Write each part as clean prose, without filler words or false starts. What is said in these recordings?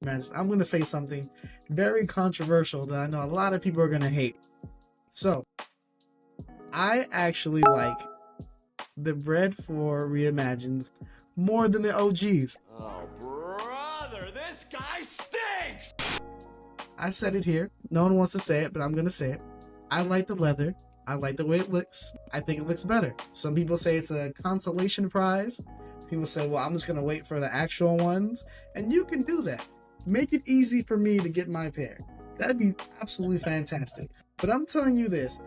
I'm going to say something very controversial that I know a lot of people are going to hate. So, I actually like the Bred 4 Reimagined more than the OGs. Oh, brother, this guy stinks! I said it here. No one wants to say it, but I'm going to say it. I like the leather. I like the way it looks. I think it looks better. Some people say it's a consolation prize. People say, well, I'm just going to wait for the actual ones. And you can do that. Make it easy for me to get my pair. That'd be absolutely fantastic. But I'm telling you this,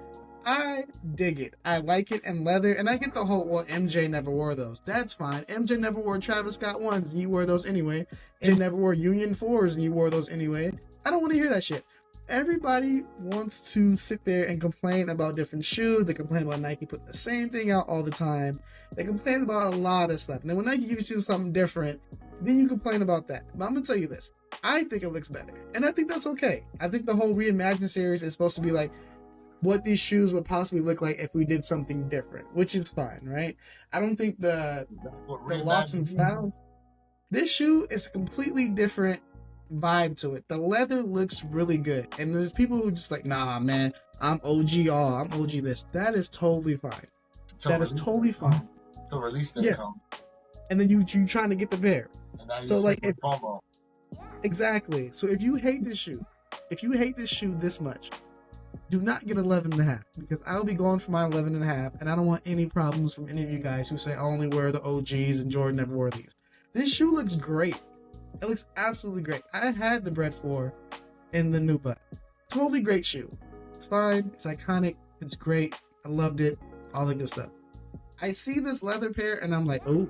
I dig it. I like it in leather, and I get the whole, well, MJ never wore those. That's fine. MJ never wore Travis Scott 1s, and you wore those anyway. MJ never wore Union 4s, and you wore those anyway. I don't want to hear that shit. Everybody wants to sit there and complain about different shoes. They complain about Nike putting the same thing out all the time. They complain about a lot of stuff. And then when Nike gives you something different, then you complain about that. But I'm going to tell you this. I think it looks better. And I think that's okay. I think the whole Reimagined series is supposed to be like what these shoes would possibly look like if we did something different, which is fine, right? I don't think the Lost and Found. This shoe is a completely different vibe to it. The leather looks really good. And there's people who are just like, nah, man, I'm OG all. I'm OG this. That is totally fine. That is totally fine. To release that come. And then you trying to get the pair. So like if FOMO. Exactly. So if you hate this shoe, this much, do not get 11.5 because I'll be going for my 11.5 and I don't want any problems from any of you guys who say I only wear the OGs and Jordan never wore these. This shoe looks great. It looks absolutely great. I had the Bred 4 in the new butt. Totally great shoe. It's fine. It's iconic. It's great. I loved it. All the good stuff. I see this leather pair and I'm like, oh,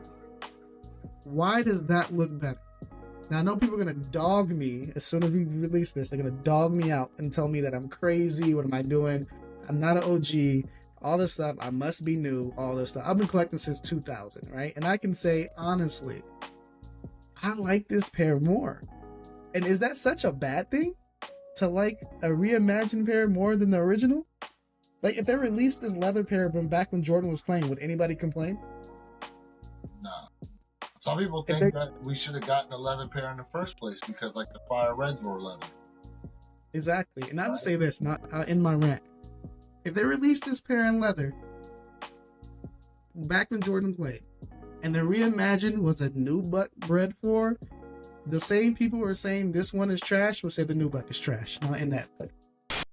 why does that look better? Now, I know people are going to dog me as soon as we release this. They're going to dog me out and tell me that I'm crazy. What am I doing? I'm not an OG. All this stuff. I must be new. All this stuff. I've been collecting since 2000, right? And I can say, honestly, I like this pair more. And is that such a bad thing? To like a reimagined pair more than the original? Like, if they released this leather pair from back when Jordan was playing, would anybody complain? Nah. Some people think that we should have gotten the leather pair in the first place because, like, the Fire Reds were leather. Exactly. And not to say this, not in my rant. If they released this pair in leather back when Jordan played, and the Reimagined was a new buck Bred 4, the same people who are saying this one is trash will say the new buck is trash. Now, in that.